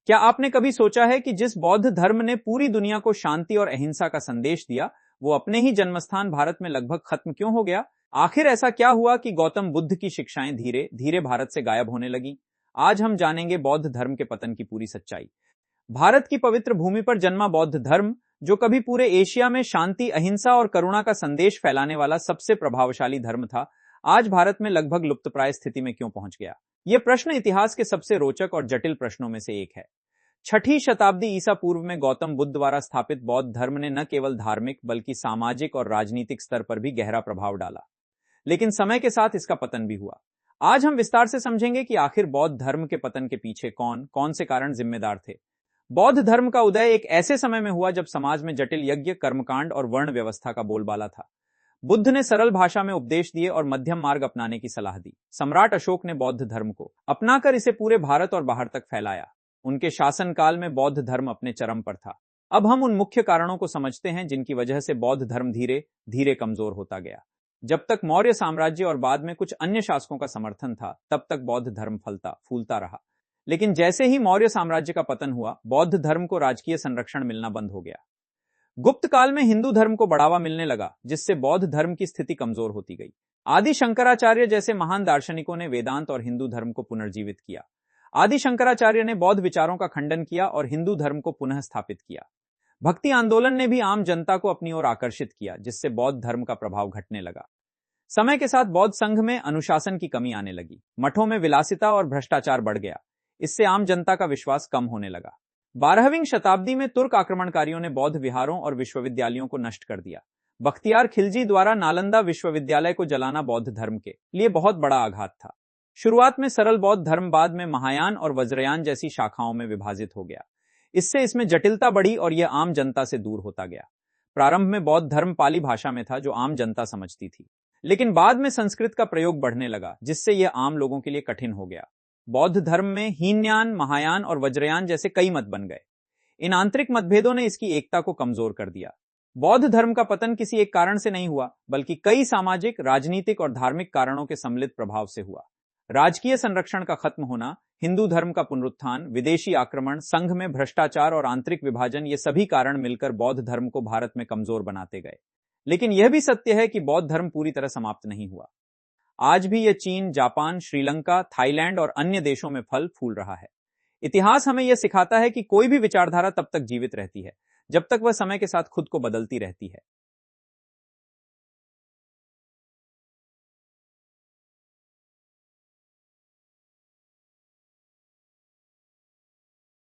क्या आपने कभी सोचा है कि जिस बौद्ध धर्म ने पूरी दुनिया को शांति और अहिंसा का संदेश दिया, वो अपने ही जन्मस्थान भारत में लगभग खत्म क्यों हो गया? आखिर ऐसा क्या हुआ कि गौतम बुद्ध की शिक्षाएं धीरे धीरे भारत से गायब होने लगी? आज हम जानेंगे बौद्ध धर्म के पतन की पूरी सच्चाई। भारत की पवित्र भूमि पर जन्मा बौद्ध धर्म, जो कभी पूरे एशिया में शांति, अहिंसा और करुणा का संदेश फैलाने वाला सबसे प्रभावशाली धर्म था, आज भारत में लगभग लुप्तप्राय स्थिति में क्यों पहुंच गया? यह प्रश्न इतिहास के सबसे रोचक और जटिल प्रश्नों में से एक है। 6ठी शताब्दी ईसा पूर्व में गौतम बुद्ध द्वारा स्थापित बौद्ध धर्म ने न केवल धार्मिक बल्कि सामाजिक और राजनीतिक स्तर पर भी गहरा प्रभाव डाला, लेकिन समय के साथ इसका पतन भी हुआ। आज हम विस्तार से समझेंगे कि आखिर बौद्ध धर्म के पतन के पीछे कौन कौन से कारण जिम्मेदार थे। बौद्ध धर्म का उदय एक ऐसे समय में हुआ जब समाज में जटिल यज्ञ, कर्मकांड और वर्ण व्यवस्था का बोलबाला था। बुद्ध ने सरल भाषा में उपदेश दिए और मध्यम मार्ग अपनाने की सलाह दी। सम्राट अशोक ने बौद्ध धर्म को अपनाकर इसे पूरे भारत और बाहर तक फैलाया। उनके शासनकाल में बौद्ध धर्म अपने चरम पर था। अब हम उन मुख्य कारणों को समझते हैं जिनकी वजह से बौद्ध धर्म धीरे धीरे कमजोर होता गया। जब तक मौर्य साम्राज्य और बाद में कुछ अन्य शासकों का समर्थन था, तब तक बौद्ध धर्म फलता फूलता रहा। लेकिन जैसे ही मौर्य साम्राज्य का पतन हुआ, बौद्ध धर्म को राजकीय संरक्षण मिलना बंद हो गया। गुप्त काल में हिंदू धर्म को बढ़ावा मिलने लगा, जिससे बौद्ध धर्म की स्थिति कमजोर होती गई। आदि शंकराचार्य जैसे महान दार्शनिकों ने वेदांत और हिंदू धर्म को पुनर्जीवित किया। आदि शंकराचार्य ने बौद्ध विचारों का खंडन किया और हिंदू धर्म को पुनः स्थापित किया। भक्ति आंदोलन ने भी आम जनता को अपनी ओर आकर्षित किया, जिससे बौद्ध धर्म का प्रभाव घटने लगा। समय के साथ बौद्ध संघ में अनुशासन की कमी आने लगी। मठों में विलासिता और भ्रष्टाचार बढ़ गया। इससे आम जनता का विश्वास कम होने लगा। 12वीं शताब्दी में तुर्क आक्रमणकारियों ने बौद्ध विहारों और विश्वविद्यालयों को नष्ट कर दिया। बख्तियार खिलजी द्वारा नालंदा विश्वविद्यालय को जलाना बौद्ध धर्म के लिए बहुत बड़ा आघात था। शुरुआत में सरल बौद्ध धर्म बाद में महायान और वज्रयान जैसी शाखाओं में विभाजित हो गया। इससे इसमें जटिलता बढ़ी और यह आम जनता से दूर होता गया। प्रारंभ में बौद्ध धर्म पाली भाषा में था, जो आम जनता समझती थी, लेकिन बाद में संस्कृत का प्रयोग बढ़ने लगा, जिससे यह आम लोगों के लिए कठिन हो गया। बौद्ध धर्म में हीनयान, महायान और वज्रयान जैसे कई मत बन गए। इन आंतरिक मतभेदों ने इसकी एकता को कमजोर कर दिया। बौद्ध धर्म का पतन किसी एक कारण से नहीं हुआ, बल्कि कई सामाजिक, राजनीतिक और धार्मिक कारणों के सम्मिलित प्रभाव से हुआ। राजकीय संरक्षण का खत्म होना, हिंदू धर्म का पुनरुत्थान, विदेशी आक्रमण, संघ में भ्रष्टाचार और आंतरिक विभाजन, ये सभी कारण मिलकर बौद्ध धर्म को भारत में कमजोर बनाते गए। लेकिन यह भी सत्य है कि बौद्ध धर्म पूरी तरह समाप्त नहीं हुआ। आज भी यह चीन, जापान, श्रीलंका, थाईलैंड और अन्य देशों में फल फूल रहा है। इतिहास हमें यह सिखाता है कि कोई भी विचारधारा तब तक जीवित रहती है, जब तक वह समय के साथ खुद को बदलती रहती है।